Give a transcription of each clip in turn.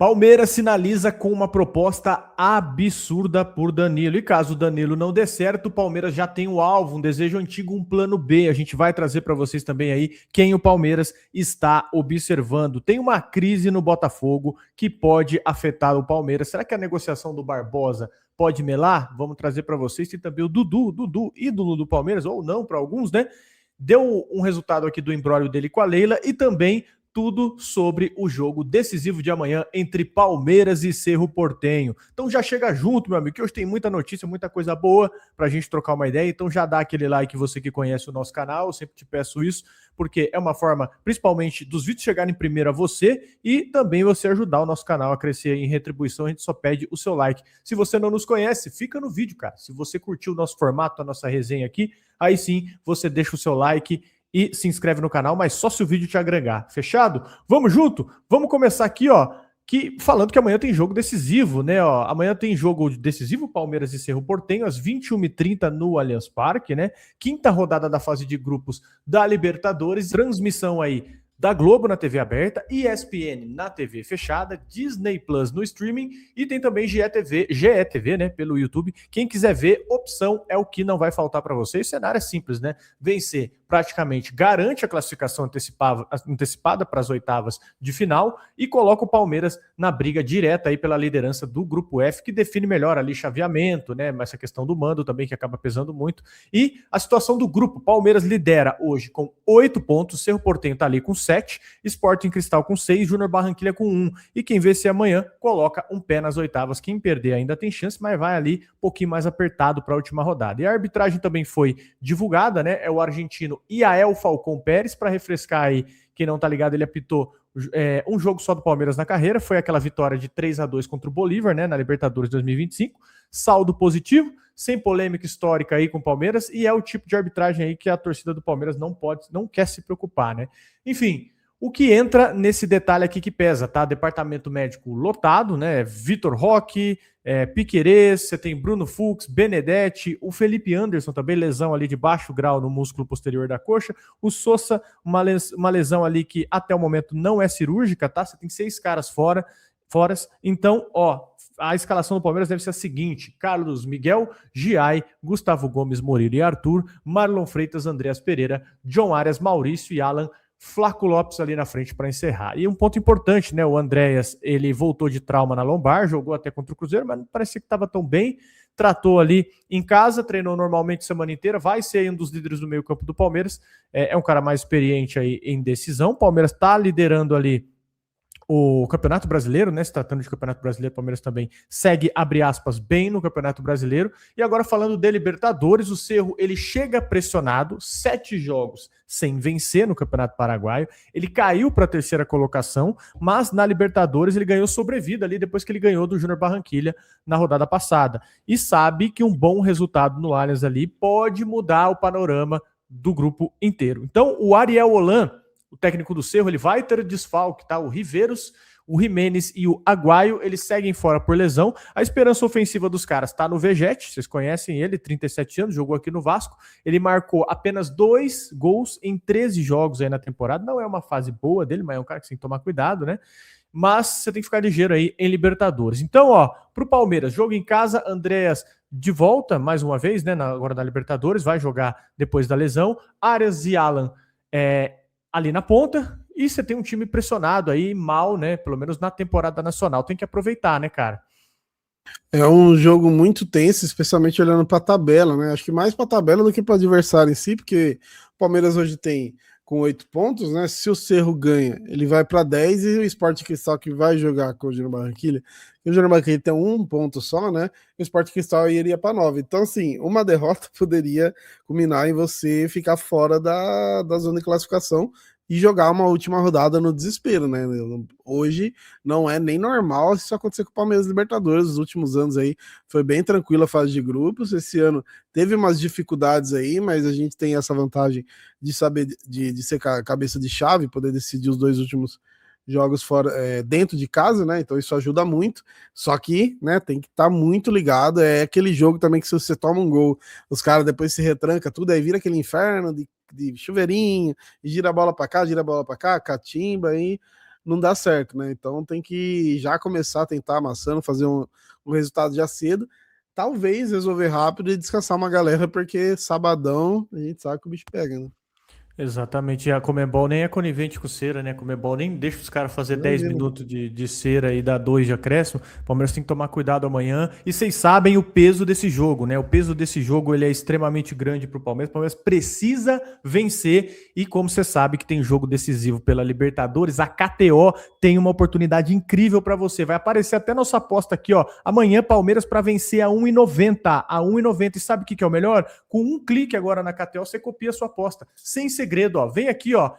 Palmeiras sinaliza com uma proposta absurda por Danilo. E caso o Danilo não dê certo, o Palmeiras já tem um alvo, um desejo antigo, um plano B. A gente vai trazer para vocês também aí quem o Palmeiras está observando. Tem uma crise no Botafogo que pode afetar o Palmeiras. Será que a negociação do Barbosa pode melar? Vamos trazer para vocês. Tem também o Dudu, ídolo do Palmeiras, ou não para alguns, né? Deu um resultado aqui do imbróglio dele com a Leila e também tudo sobre o jogo decisivo de amanhã entre Palmeiras e Cerro Porteño. Então já chega junto, meu amigo, que hoje tem muita notícia, muita coisa boa pra gente trocar uma ideia. Então já dá aquele like, você que conhece o nosso canal, eu sempre te peço isso, porque é uma forma, principalmente, dos vídeos chegarem primeiro a você e também você ajudar o nosso canal a crescer em retribuição. A gente só pede o seu like. Se você não nos conhece, fica no vídeo, cara. Se você curtiu o nosso formato, a nossa resenha aqui, aí sim você deixa o seu like e se inscreve no canal, mas só se o vídeo te agregar. Fechado? Vamos junto? Vamos começar aqui, ó, falando que amanhã tem jogo decisivo, né, ó. Amanhã tem jogo decisivo, Palmeiras e Cerro Porteño, às 21h30 no Allianz Parque, né? Quinta rodada da fase de grupos da Libertadores, transmissão aí da Globo na TV aberta, ESPN na TV fechada, Disney Plus no streaming e tem também GETV, né, pelo YouTube. Quem quiser ver, opção é o que não vai faltar para vocês. O cenário é simples, né? Vencer praticamente garante a classificação antecipada para as oitavas de final e coloca o Palmeiras na briga direta aí pela liderança do Grupo F, que define melhor ali chaveamento, né? Essa questão do mando também, que acaba pesando muito. E a situação do grupo, Palmeiras lidera hoje com 8 pontos, Cerro Porteño tá ali com 7, Sporting Cristal com 6, Júnior Barranquilla com 1. E quem vencer amanhã coloca um pé nas oitavas. Quem perder ainda tem chance, mas vai ali um pouquinho mais apertado para a última rodada. E a arbitragem também foi divulgada, né? É o argentino Yael Falcão Pérez. Para refrescar aí, quem não tá ligado, ele apitou um jogo só do Palmeiras na carreira, foi aquela vitória de 3-2 contra o Bolívar, né, na Libertadores 2025, saldo positivo, sem polêmica histórica aí com o Palmeiras, e é o tipo de arbitragem aí que a torcida do Palmeiras não quer se preocupar, né? Enfim, o que entra nesse detalhe aqui que pesa, tá? Departamento médico lotado, né? Vitor Roque, Piquerez, você tem Bruno Fux, Benedetti, o Felipe Anderson também, lesão ali de baixo grau no músculo posterior da coxa, o Sosa, uma lesão ali que até o momento não é cirúrgica, tá? Você tem 6 caras fora. Então, ó, a escalação do Palmeiras deve ser a seguinte: Carlos Miguel, Giai, Gustavo Gomes, Moreira e Arthur, Marlon Freitas, Andreas Pereira, John Arias, Maurício e Alan, Flaco Lopes ali na frente para encerrar. E um ponto importante, né? O Andréas, ele voltou de trauma na lombar, jogou até contra o Cruzeiro, mas não parecia que estava tão bem. Tratou ali em casa, treinou normalmente semana inteira, vai ser um dos líderes do meio-campo do Palmeiras. É um cara mais experiente aí em decisão. O Palmeiras está liderando ali o Campeonato Brasileiro, né? Se tratando de Campeonato Brasileiro, o Palmeiras também segue, abre aspas, bem no Campeonato Brasileiro. E agora falando de Libertadores, o Cerro, ele chega pressionado, 7 jogos sem vencer no Campeonato Paraguaio. Ele caiu para a 3ª colocação, mas na Libertadores ele ganhou sobrevida ali depois que ele ganhou do Júnior Barranquilla na rodada passada. E sabe que um bom resultado no Allianz ali pode mudar o panorama do grupo inteiro. Então, o Ariel Holan, o técnico do Cerro, ele vai ter desfalque, tá? O Riveiros, o Jimenez e o Aguaio, eles seguem fora por lesão. A esperança ofensiva dos caras tá no Vegete, vocês conhecem ele, 37 anos, jogou aqui no Vasco. Ele marcou apenas 2 gols em 13 jogos aí na temporada. Não é uma fase boa dele, mas é um cara que tem que tomar cuidado, né? Mas você tem que ficar ligeiro aí em Libertadores. Então, ó, pro Palmeiras, jogo em casa, Andréas de volta, mais uma vez, né, agora na Libertadores, vai jogar depois da lesão. Arias e Alan, ali na ponta, e você tem um time pressionado aí, mal, né? Pelo menos na temporada nacional. Tem que aproveitar, né, cara? É um jogo muito tenso, especialmente olhando para a tabela, né? Acho que mais para a tabela do que para o adversário em si, porque o Palmeiras hoje tem com 8 pontos, né? Se o Cerro ganha, ele vai para 10, e o Sporting Cristal, que vai jogar com o Júnior Barranquilla, o Júnior Barranquilla tem 1 ponto só, né? O Sporting Cristal iria para 9. Então, assim, uma derrota poderia culminar em você ficar fora da zona de classificação e jogar uma última rodada no desespero, né? Hoje não é nem normal isso acontecer com o Palmeiras Libertadores. Os últimos anos aí foi bem tranquila a fase de grupos. Esse ano teve umas dificuldades aí, mas a gente tem essa vantagem de saber de ser cabeça de chave, poder decidir os 2 últimos jogos fora, dentro de casa, né? Então isso ajuda muito. Só que, né, tem que estar muito ligado. É aquele jogo também que, se você toma um gol, os caras depois se retranca tudo, aí vira aquele inferno de chuveirinho, e gira a bola para cá, gira a bola para cá, catimba, aí não dá certo, né? Então tem que já começar a tentar amassando, fazer um resultado já cedo, talvez resolver rápido e descansar uma galera, porque sabadão a gente sabe que o bicho pega, né? Exatamente, a Conmebol nem é conivente com cera, né? A Conmebol nem deixa os caras fazer 10 Imagina. minutos de cera e dar 2 de acréscimo. O Palmeiras tem que tomar cuidado amanhã. E vocês sabem o peso desse jogo, né? O peso desse jogo ele é extremamente grande para o Palmeiras. O Palmeiras precisa vencer. E como você sabe que tem jogo decisivo pela Libertadores, a KTO tem uma oportunidade incrível para você. Vai aparecer até nossa aposta aqui, ó. Amanhã, Palmeiras para vencer a 1,90. A 1,90. E sabe o que é o melhor? Com um clique agora na KTO, você copia a sua aposta. Sem segredo, ó. Vem aqui, ó.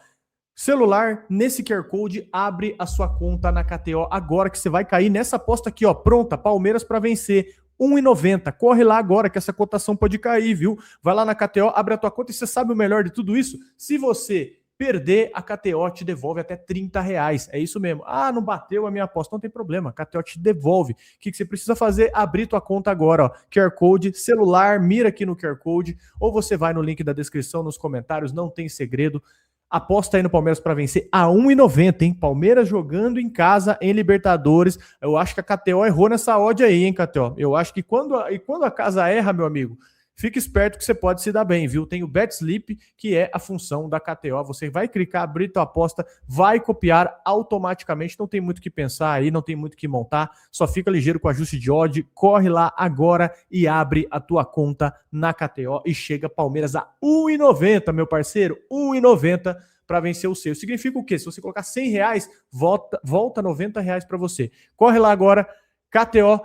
Celular, nesse QR Code, abre a sua conta na KTO agora que você vai cair nessa aposta aqui, ó. Pronta, Palmeiras para vencer. 1,90. Corre lá agora que essa cotação pode cair, viu? Vai lá na KTO, abre a tua conta e você sabe o melhor de tudo isso? Se você perder, a KTO te devolve até R$30. É isso mesmo. Ah, não bateu a minha aposta. Não tem problema. A KTO te devolve. O que você precisa fazer? Abrir tua conta agora, ó. QR Code, celular, mira aqui no QR Code, ou você vai no link da descrição, nos comentários, não tem segredo. Aposta aí no Palmeiras para vencer a 1,90, hein? Palmeiras jogando em casa em Libertadores. Eu acho que a KTO errou nessa odd aí, hein, KTO? Eu acho que quando a casa erra, meu amigo, fica esperto que você pode se dar bem, viu? Tem o Bet Slip, que é a função da KTO. Você vai clicar, abrir tua aposta, vai copiar automaticamente. Não tem muito o que pensar aí, não tem muito o que montar. Só fica ligeiro com o ajuste de odd. Corre lá agora e abre a tua conta na KTO e chega Palmeiras a 1,90, meu parceiro. 1,90 para vencer o seu. Significa o quê? Se você colocar R$100, volta R$90 para você. Corre lá agora, KTO,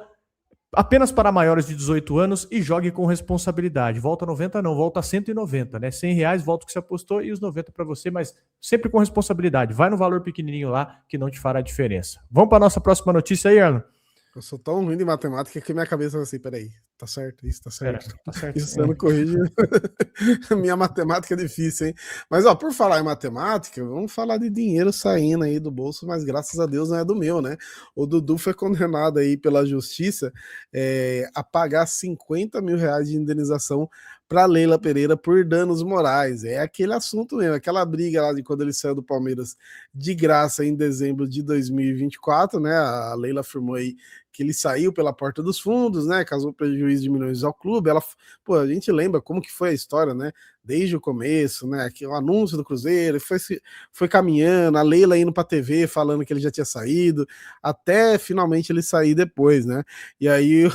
apenas para maiores de 18 anos e jogue com responsabilidade. Volta 90 não, volta 190, né? R$100, volta o que você apostou e os 90 para você, mas sempre com responsabilidade. Vai no valor pequenininho lá que não te fará diferença. Vamos para a nossa próxima notícia aí, Arno? Eu sou tão ruim de matemática que minha cabeça é assim, peraí, tá certo, isso tá certo. Pera, tá certo. Isso você não corrige. Minha matemática é difícil, hein? Mas, ó, por falar em matemática, vamos falar de dinheiro saindo aí do bolso, mas graças a Deus não é do meu, né? O Dudu foi condenado aí pela justiça a pagar R$50 mil de indenização para Leila Pereira por danos morais. É aquele assunto mesmo, aquela briga lá de quando ele saiu do Palmeiras de graça em dezembro de 2024, né? A Leila afirmou aí que ele saiu pela porta dos fundos, né? Causou prejuízo de milhões ao clube. Ela, pô, a gente lembra como que foi a história, né? Desde o começo, né? O anúncio do Cruzeiro, foi caminhando, a Leila indo para a TV falando que ele já tinha saído, até finalmente ele sair depois, né? E aí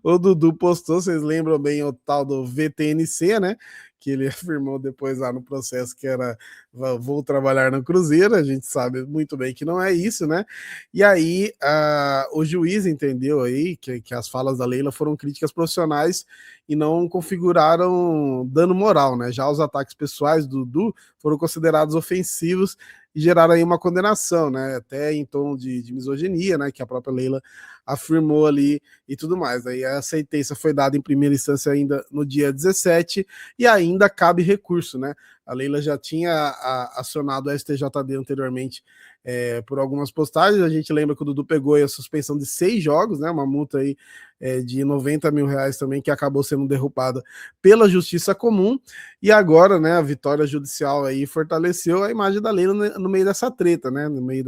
o Dudu postou, vocês lembram bem o tal do VTNC, né? Que ele afirmou depois lá no processo que era vou trabalhar no Cruzeiro, a gente sabe muito bem que não é isso, né? E aí o juiz entendeu aí que as falas da Leila foram críticas profissionais e não configuraram dano moral, né? Já os ataques pessoais do Dudu foram considerados ofensivos e geraram aí uma condenação, né? Até em tom de misoginia, né? Que a própria Leila afirmou ali e tudo mais. Aí a sentença foi dada em primeira instância ainda no dia 17 e ainda cabe recurso, né? A Leila já tinha acionado a STJD anteriormente por algumas postagens. A gente lembra que o Dudu pegou a suspensão de 6 jogos, né? Uma multa aí de R$90 mil também, que acabou sendo derrubada pela Justiça Comum. E agora, né, a vitória judicial aí fortaleceu a imagem da Leila no meio dessa treta, né? No meio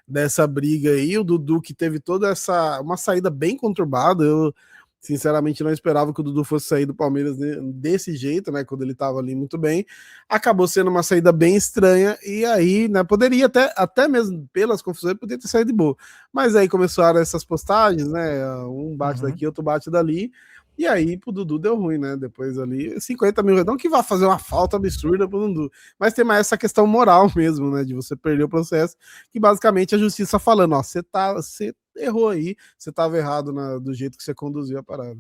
dessa briga aí. O Dudu, que teve toda uma saída bem conturbada. Eu sinceramente não esperava que o Dudu fosse sair do Palmeiras desse jeito, né? Quando ele estava ali muito bem. Acabou sendo uma saída bem estranha e aí, né? Poderia até mesmo pelas confusões, poderia ter saído de boa. Mas aí começaram essas postagens, né? Um bate daqui, outro bate dali. E aí pro Dudu deu ruim, né? Depois ali, R$50 mil, não que vá fazer uma falta absurda pro Dudu, mas tem mais essa questão moral mesmo, né? De você perder o processo, que basicamente a justiça falando, ó, você errou aí, você tava errado do jeito que você conduziu a parada.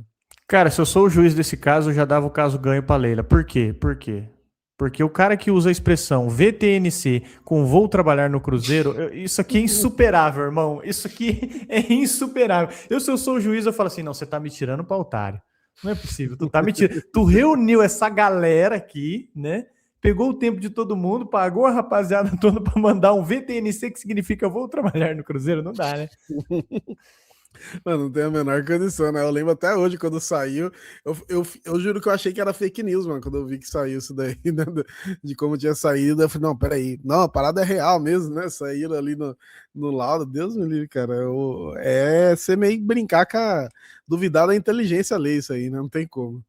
Cara, se eu sou o juiz desse caso, eu já dava o caso ganho pra Leila. Por quê? Porque o cara que usa a expressão VTNC com vou trabalhar no Cruzeiro, isso aqui é insuperável, irmão. Isso aqui é insuperável. Se eu sou o juiz, eu falo assim, não, você tá me tirando pra otário. Não é possível, tu tá me tirando. Tu reuniu essa galera aqui, né? Pegou o tempo de todo mundo, pagou a rapaziada toda pra mandar um VTNC, que significa vou trabalhar no Cruzeiro. Não dá, né? Mano, não tem a menor condição, né? Eu lembro até hoje quando saiu. Eu juro que eu achei que era fake news, mano, quando eu vi que saiu isso daí, né? De como tinha saído. Eu falei, não, peraí. Não, a parada é real mesmo, né? Saíram ali no laudo. Deus me livre, cara. É você meio que brincar com a. Duvidar da inteligência alheia, isso aí, né? Não tem como.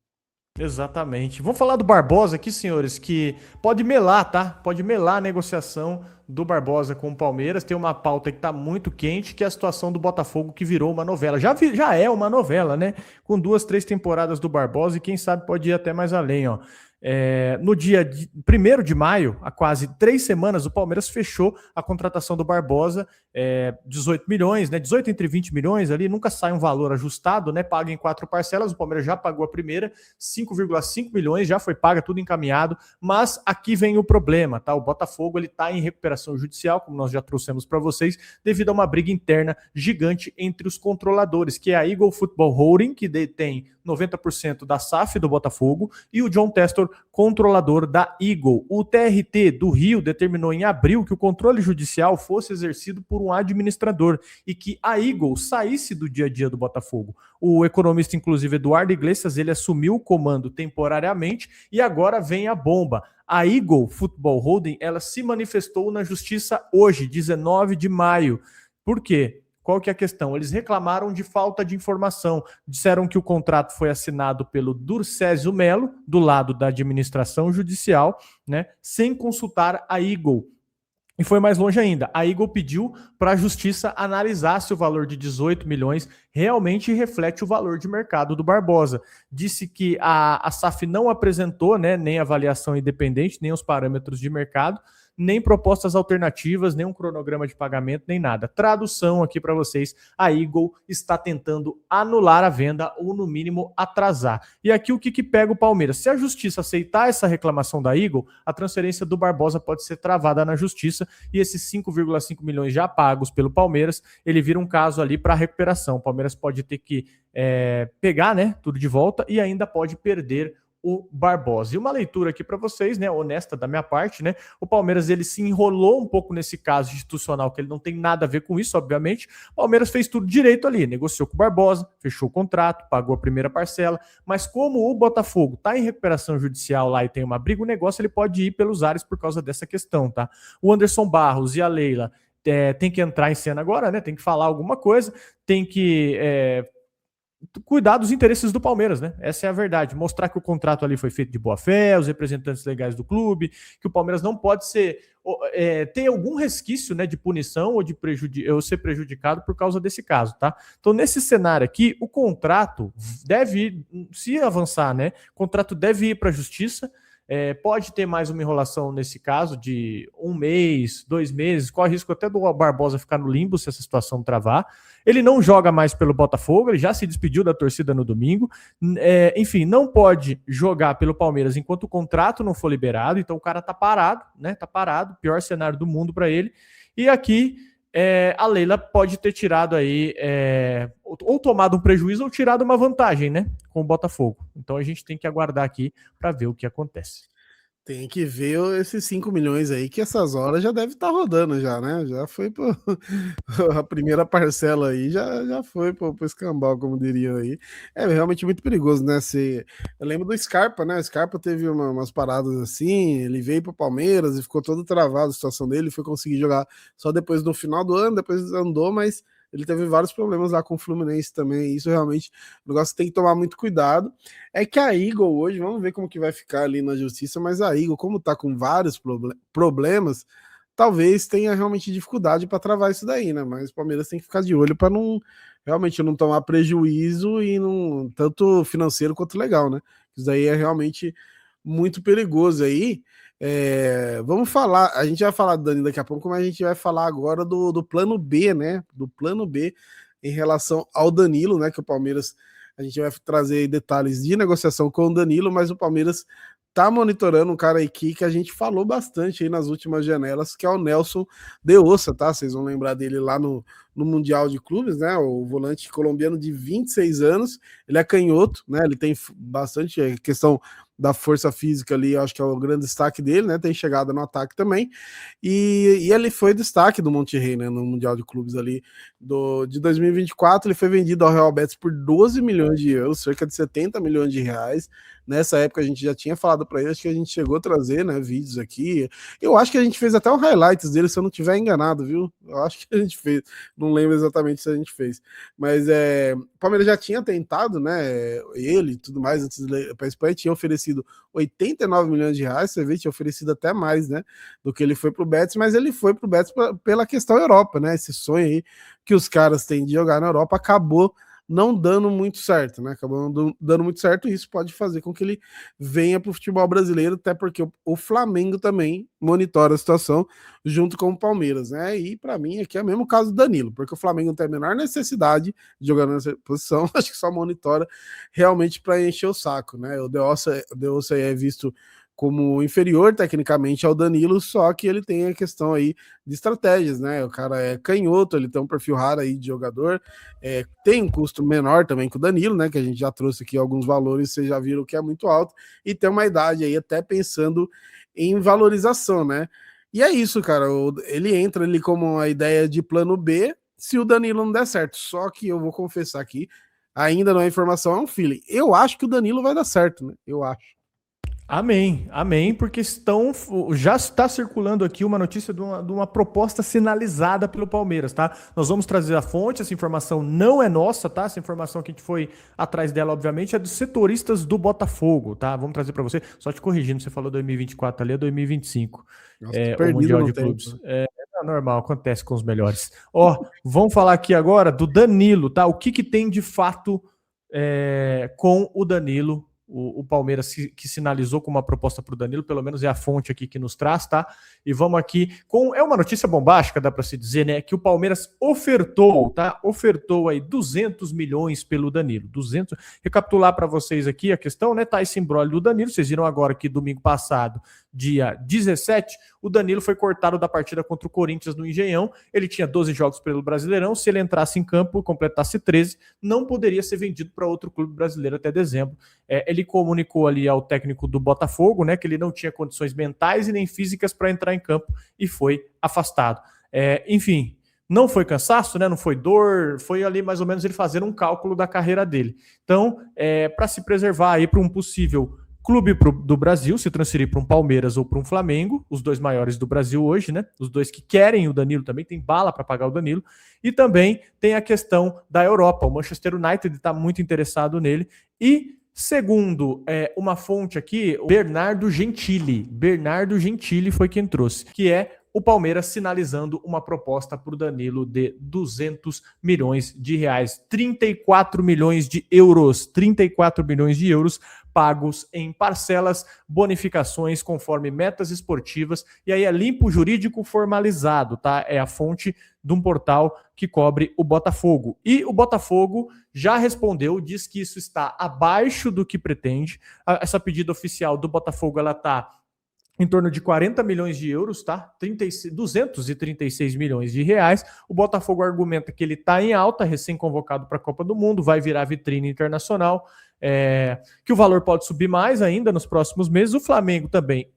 Exatamente. Vamos falar do Barbosa aqui, senhores, que pode melar, tá? Pode melar a negociação do Barbosa com o Palmeiras. Tem uma pauta que tá muito quente, que é a situação do Botafogo, que virou uma novela. Já é uma novela, né? Com 2, 3 temporadas do Barbosa e quem sabe pode ir até mais além, ó. No dia 1º de maio, há quase 3 semanas, o Palmeiras fechou a contratação do Barbosa, 18 milhões, né? 18 entre 20 milhões ali, nunca sai um valor ajustado, né? Paga em 4 parcelas, o Palmeiras já pagou a primeira, 5,5 milhões, já foi paga, tudo encaminhado, mas aqui vem o problema, tá? O Botafogo, ele tá em recuperação judicial, como nós já trouxemos para vocês, devido a uma briga interna gigante entre os controladores, que é a Eagle Football Holding, que detém 90% da SAF do Botafogo, e o John Testor, controlador da Eagle. O TRT do Rio determinou em abril que o controle judicial fosse exercido por um administrador e que a Eagle saísse do dia a dia do Botafogo. O economista, inclusive, Eduardo Iglesias, ele assumiu o comando temporariamente e agora vem a bomba. A Eagle Football Holding, ela se manifestou na justiça hoje, 19 de maio. Por quê? Qual que é a questão? Eles reclamaram de falta de informação. Disseram que o contrato foi assinado pelo Durcésio Melo, do lado da administração judicial, né, sem consultar a Eagle. E foi mais longe ainda. A Eagle pediu para a justiça analisar se o valor de 18 milhões realmente reflete o valor de mercado do Barbosa. Disse que a SAF não apresentou, né, nem avaliação independente, nem os parâmetros de mercado, nem propostas alternativas, nem um cronograma de pagamento, nem nada. Tradução aqui para vocês: a Eagle está tentando anular a venda ou, no mínimo, atrasar. E aqui o que pega o Palmeiras? Se a justiça aceitar essa reclamação da Eagle, a transferência do Barbosa pode ser travada na justiça e esses 5,5 milhões já pagos pelo Palmeiras, ele vira um caso ali para recuperação. O Palmeiras pode ter que pegar, né, tudo de volta e ainda pode perder o Barbosa. E uma leitura aqui para vocês, né, honesta da minha parte, né? O Palmeiras, ele se enrolou um pouco nesse caso institucional, que ele não tem nada a ver com isso, obviamente. O Palmeiras fez tudo direito ali, negociou com o Barbosa, fechou o contrato, pagou a primeira parcela, mas como o Botafogo está em recuperação judicial lá e tem uma briga, o negócio ele pode ir pelos ares por causa dessa questão, tá? O Anderson Barros e a Leila tem que entrar em cena agora, né? Tem que falar alguma coisa, tem que cuidar dos interesses do Palmeiras, né? Essa é a verdade. Mostrar que o contrato ali foi feito de boa fé, os representantes legais do clube, que o Palmeiras não pode ter algum resquício, né, de punição ou ser prejudicado por causa desse caso, tá? Então, nesse cenário aqui, o contrato deve ir, se avançar, né? O contrato deve ir para a justiça. Pode ter mais uma enrolação nesse caso de 1 mês, 2 meses, corre risco até do Barbosa ficar no limbo se essa situação travar. Ele não joga mais pelo Botafogo, ele já se despediu da torcida no domingo. Enfim, não pode jogar pelo Palmeiras enquanto o contrato não for liberado, então o cara tá parado, né? Tá parado, pior cenário do mundo para ele. E aqui a Leila pode ter tirado aí, ou tomado um prejuízo ou tirado uma vantagem, né, com o Botafogo. Então a gente tem que aguardar aqui para ver o que acontece. Tem que ver esses 5 milhões aí, que essas horas já deve estar rodando já, né? Já foi a primeira parcela aí, já foi pro escambau, como diriam aí. É realmente muito perigoso, né? Eu lembro do Scarpa, né? O Scarpa teve umas paradas assim, ele veio pro Palmeiras e ficou todo travado a situação dele, foi conseguir jogar só depois no final do ano, depois andou, mas ele teve vários problemas lá com o Fluminense também. Isso realmente o negócio tem que tomar muito cuidado. É que a Eagle hoje, vamos ver como que vai ficar ali na justiça, mas a Eagle, como tá com vários problemas, talvez tenha realmente dificuldade para travar isso daí, né? Mas o Palmeiras tem que ficar de olho para não realmente não tomar prejuízo e não tanto financeiro quanto legal, né? Isso daí é realmente muito perigoso aí. Vamos falar, a gente vai falar do Dani daqui a pouco, mas a gente vai falar agora do plano B, né? Do plano B em relação ao Danilo, né? Que o Palmeiras, a gente vai trazer detalhes de negociação com o Danilo, mas o Palmeiras tá monitorando um cara aqui que a gente falou bastante aí nas últimas janelas, que é o Nelson de Ossa, tá? Vocês vão lembrar dele lá no Mundial de Clubes, né? O volante colombiano de 26 anos, ele é canhoto, né? Ele tem bastante questão da força física ali, acho que é o grande destaque dele, né? Tem chegada no ataque também. E ele foi destaque do Monterrey, né? No Mundial de Clubes ali de 2024. Ele foi vendido ao Real Betis por 12 milhões de euros, cerca de 70 milhões de reais. Nessa época a gente já tinha falado para ele, acho que a gente chegou a trazer, né, vídeos aqui. Eu acho que a gente fez até um highlights dele, se eu não tiver enganado, viu? Eu acho que a gente fez, não lembro exatamente se a gente fez. Mas o Palmeiras já tinha tentado, né, ele e tudo mais, antes para a Espanha, tinha oferecido 89 milhões de reais, você vê, tinha oferecido até mais, né, do que ele foi pro Betis, mas ele foi pro Betis pela questão Europa, né, esse sonho aí que os caras têm de jogar na Europa acabou não dando muito certo, né? Acabou não dando muito certo, e isso pode fazer com que ele venha para o futebol brasileiro, até porque o Flamengo também monitora a situação junto com o Palmeiras, né? E para mim aqui é o mesmo caso do Danilo, porque o Flamengo não tem a menor necessidade de jogar nessa posição, acho que só monitora realmente para encher o saco, né? O De Ossa é visto como inferior tecnicamente ao Danilo, só que ele tem a questão aí de estratégias, né? O cara é canhoto, ele tem um perfil raro aí de jogador, tem um custo menor também que o Danilo, né? Que a gente já trouxe aqui alguns valores, vocês já viram que é muito alto, e tem uma idade aí até pensando em valorização, né? E é isso, cara, ele entra ali como uma ideia de plano B se o Danilo não der certo, só que eu vou confessar aqui, ainda não é informação, é um feeling. Eu acho que o Danilo vai dar certo, né? Eu acho. Amém, amém, porque já está circulando aqui uma notícia de uma proposta sinalizada pelo Palmeiras, tá? Nós vamos trazer a fonte, essa informação não é nossa, tá? Essa informação que a gente foi atrás dela, obviamente, é dos setoristas do Botafogo, tá? Vamos trazer para você, só te corrigindo, você falou 2024 ali, é 2025, Nossa, o Mundial de tempo. Clubes. É normal, acontece com os melhores. Ó, vamos falar aqui agora do Danilo, tá? O que tem de fato com o Danilo? O Palmeiras que sinalizou com uma proposta para o Danilo, pelo menos é a fonte aqui que nos traz, tá? E vamos aqui com... É uma notícia bombástica, dá para se dizer, né? Que o Palmeiras ofertou, tá? Ofertou aí 200 milhões pelo Danilo. 200... Recapitular para vocês aqui a questão, né? Tá esse imbróglio do Danilo. Vocês viram agora que domingo passado, dia 17, o Danilo foi cortado da partida contra o Corinthians no Engenhão. Ele tinha 12 jogos pelo Brasileirão. Se ele entrasse em campo e completasse 13, não poderia ser vendido para outro clube brasileiro até dezembro. Ele comunicou ali ao técnico do Botafogo, né, que ele não tinha condições mentais e nem físicas para entrar em campo e foi afastado. Enfim, não foi cansaço, né, não foi dor, foi ali mais ou menos ele fazendo um cálculo da carreira dele. Então, para se preservar aí para um possível clube do Brasil, se transferir para um Palmeiras ou para um Flamengo, os dois maiores do Brasil hoje, né? Os dois que querem o Danilo também, tem bala para pagar o Danilo. E também tem a questão da Europa. O Manchester United está muito interessado nele. E, segundo uma fonte aqui, o Bernardo Gentili foi quem trouxe, que é o Palmeiras sinalizando uma proposta para o Danilo de 200 milhões de reais, 34 milhões de euros, 34 milhões de euros pagos em parcelas, bonificações conforme metas esportivas, e aí é limpo jurídico formalizado, tá? É a fonte de um portal que cobre o Botafogo. E o Botafogo já respondeu, diz que isso está abaixo do que pretende. Essa pedida oficial do Botafogo, ela está em torno de 40 milhões de euros, tá? 236 milhões de reais. O Botafogo argumenta que ele está em alta, recém-convocado para a Copa do Mundo, vai virar vitrine internacional, que o valor pode subir mais ainda nos próximos meses. O Flamengo também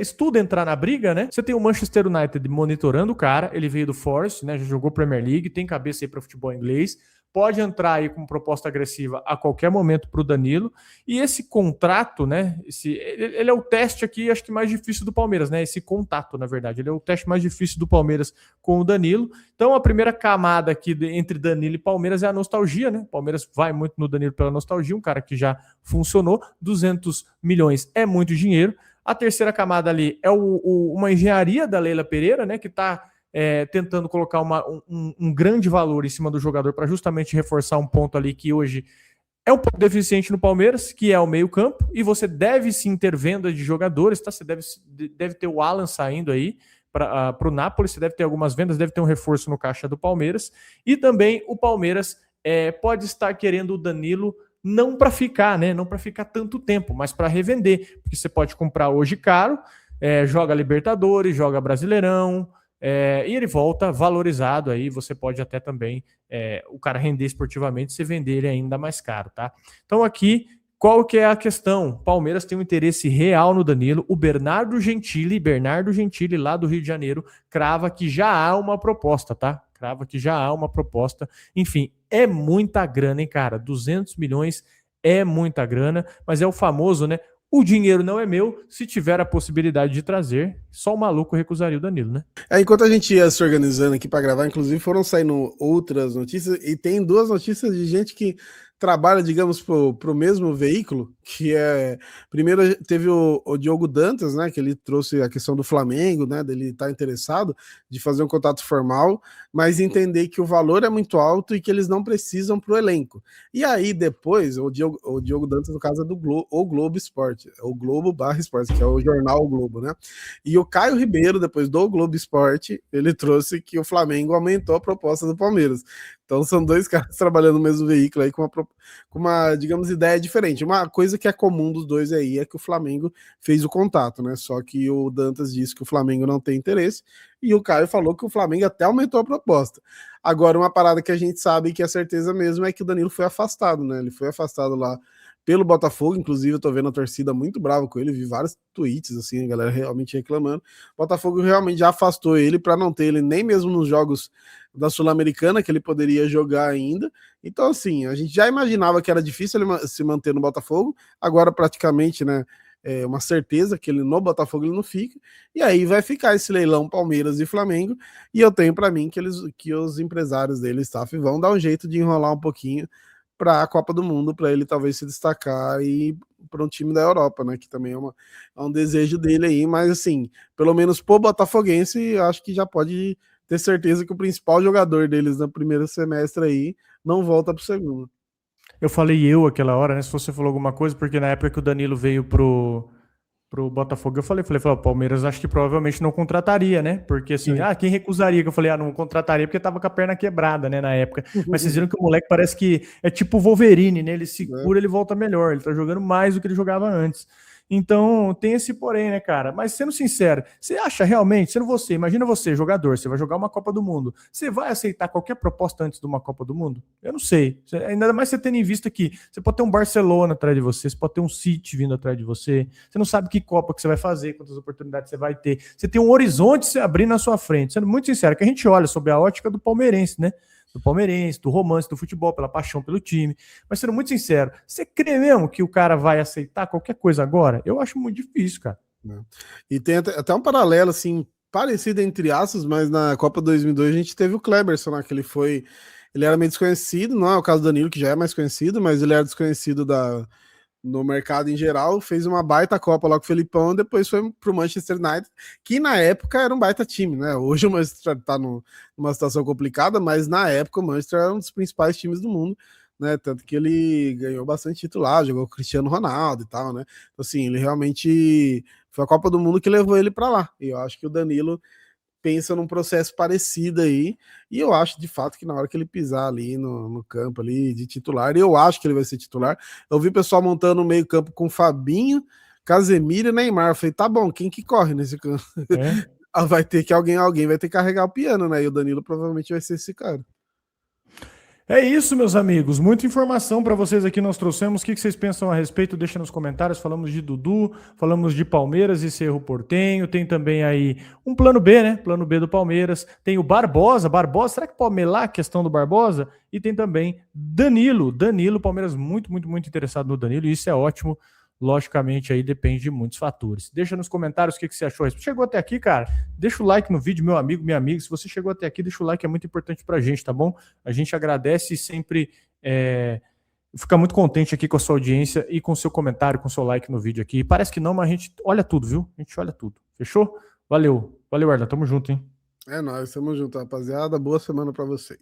estuda entrar na briga, né? Você tem o Manchester United monitorando o cara, ele veio do Forest, né? Já jogou Premier League, tem cabeça aí para futebol inglês, pode entrar aí com proposta agressiva a qualquer momento para o Danilo. E esse contrato, né? Ele é o teste aqui, acho que mais difícil do Palmeiras, né? Esse contato, na verdade, ele é o teste mais difícil do Palmeiras com o Danilo. Então, a primeira camada aqui entre Danilo e Palmeiras é a nostalgia, né? O Palmeiras vai muito no Danilo pela nostalgia, um cara que já funcionou. 200 milhões é muito dinheiro. A terceira camada ali é uma engenharia da Leila Pereira, né? Que está tentando colocar um grande valor em cima do jogador para justamente reforçar um ponto ali que hoje é um pouco deficiente no Palmeiras, que é o meio-campo, e você deve sim ter venda de jogadores, tá? Você deve ter o Alan saindo aí para o Napoli, você deve ter algumas vendas, deve ter um reforço no caixa do Palmeiras, e também o Palmeiras pode estar querendo o Danilo não para ficar, né? Não para ficar tanto tempo, mas para revender, porque você pode comprar hoje caro, joga Libertadores, joga Brasileirão, e ele volta valorizado aí. Você pode até também, o cara render esportivamente, você vender ele ainda mais caro, tá? Então aqui, qual que é a questão? Palmeiras tem um interesse real no Danilo. O Bernardo Gentili lá do Rio de Janeiro, crava que já há uma proposta, tá? Crava que já há uma proposta. Enfim, é muita grana, hein, cara? 200 milhões é muita grana, mas é o famoso, né? O dinheiro não é meu. Se tiver a possibilidade de trazer, só o maluco recusaria o Danilo, né? Enquanto a gente ia se organizando aqui para gravar, inclusive foram saindo outras notícias, e tem duas notícias de gente que trabalha, digamos, pro mesmo veículo, que é... Primeiro teve o Diogo Dantas, né, que ele trouxe a questão do Flamengo, né, dele estar interessado de fazer um contato formal, mas entender que o valor é muito alto e que eles não precisam pro elenco. E aí depois, o Diogo Dantas, no caso, é do Globo Esporte, o Globo/Esporte, que é o jornal O Globo, né? E o Caio Ribeiro, depois do Globo Esporte, ele trouxe que o Flamengo aumentou a proposta do Palmeiras. Então são dois caras trabalhando no mesmo veículo aí com uma, digamos, ideia diferente. Uma coisa que é comum dos dois aí é que o Flamengo fez o contato, né? Só que o Dantas disse que o Flamengo não tem interesse e o Caio falou que o Flamengo até aumentou a proposta. Agora, uma parada que a gente sabe que é certeza mesmo é que o Danilo foi afastado, né? Ele foi afastado lá pelo Botafogo, inclusive eu tô vendo a torcida muito brava com ele, vi vários tweets assim, a galera realmente reclamando. O Botafogo realmente já afastou ele para não ter ele nem mesmo nos jogos da Sul-Americana, que ele poderia jogar ainda. Então, assim, a gente já imaginava que era difícil ele se manter no Botafogo, agora praticamente, né, é uma certeza que ele no Botafogo ele não fica, e aí vai ficar esse leilão Palmeiras e Flamengo, e eu tenho para mim que os empresários dele, staff, vão dar um jeito de enrolar um pouquinho para a Copa do Mundo, para ele talvez se destacar e para um time da Europa, né? Que também é um desejo dele aí, mas assim, pelo menos pro botafoguense, acho que já pode ter certeza que o principal jogador deles no primeiro semestre aí não volta pro segundo. Eu falei aquela hora, né? Se você falou alguma coisa, porque na época que o Danilo veio pro Botafogo, eu falei, o Palmeiras acho que provavelmente não contrataria, né? Porque assim, quem recusaria? Que eu falei, não contrataria porque tava com a perna quebrada, né, na época. Mas vocês viram que o moleque parece que é tipo o Wolverine, né? Ele se cura, ele volta melhor, ele tá jogando mais do que ele jogava antes. Então, tem esse porém, né, cara? Mas sendo sincero, você acha realmente, sendo você, imagina você, jogador, você vai jogar uma Copa do Mundo, você vai aceitar qualquer proposta antes de uma Copa do Mundo? Eu não sei. Ainda mais você tendo em vista que você pode ter um Barcelona atrás de você, você pode ter um City vindo atrás de você, você não sabe que Copa que você vai fazer, quantas oportunidades você vai ter. Você tem um horizonte se abrindo na sua frente. Sendo muito sincero, que a gente olha sob a ótica do palmeirense, né? Do palmeirense, do romance do futebol, pela paixão pelo time. Mas sendo muito sincero, você crê mesmo que o cara vai aceitar qualquer coisa agora? Eu acho muito difícil, cara. E tem até um paralelo, assim, parecido entre aspas, mas na Copa 2002 a gente teve o Kleberson, né, que ele era meio desconhecido, não é o caso do Danilo, que já é mais conhecido, mas ele era desconhecido no mercado em geral, fez uma baita Copa lá com o Felipão, depois foi pro Manchester United, que na época era um baita time, né? Hoje o Manchester tá numa situação complicada, mas na época o Manchester era um dos principais times do mundo, né? Tanto que ele ganhou bastante título lá, jogou com o Cristiano Ronaldo e tal, né? Então, assim, ele realmente foi a Copa do Mundo que levou ele para lá. E eu acho que o Danilo pensa num processo parecido aí, e eu acho de fato que na hora que ele pisar ali no campo ali de titular, eu acho que ele vai ser titular. Eu vi o pessoal montando o meio campo com Fabinho, Casemiro e Neymar. Eu falei, tá bom, quem que corre nesse campo? Vai ter que alguém vai ter que carregar o piano, né? E o Danilo provavelmente vai ser esse cara. É isso, meus amigos. Muita informação para vocês aqui nós trouxemos. O que vocês pensam a respeito? Deixa nos comentários. Falamos de Dudu, falamos de Palmeiras e Cerro Porteño. Tem também aí um plano B, né? Plano B do Palmeiras. Tem o Barbosa. Será que pode melar a questão do Barbosa? E tem também Danilo. Palmeiras muito, muito, muito interessado no Danilo. E isso é ótimo. Logicamente, aí depende de muitos fatores. Deixa nos comentários o que você achou. Se chegou até aqui, cara, deixa o like no vídeo, meu amigo, minha amiga. Se você chegou até aqui, deixa o like, é muito importante pra gente, tá bom? A gente agradece e sempre fica muito contente aqui com a sua audiência e com o seu comentário, com o seu like no vídeo aqui. Parece que não, mas a gente olha tudo, viu? A gente olha tudo. Fechou? Valeu. Valeu, Arlan. Tamo junto, hein? É nóis, tamo junto, rapaziada. Boa semana pra vocês.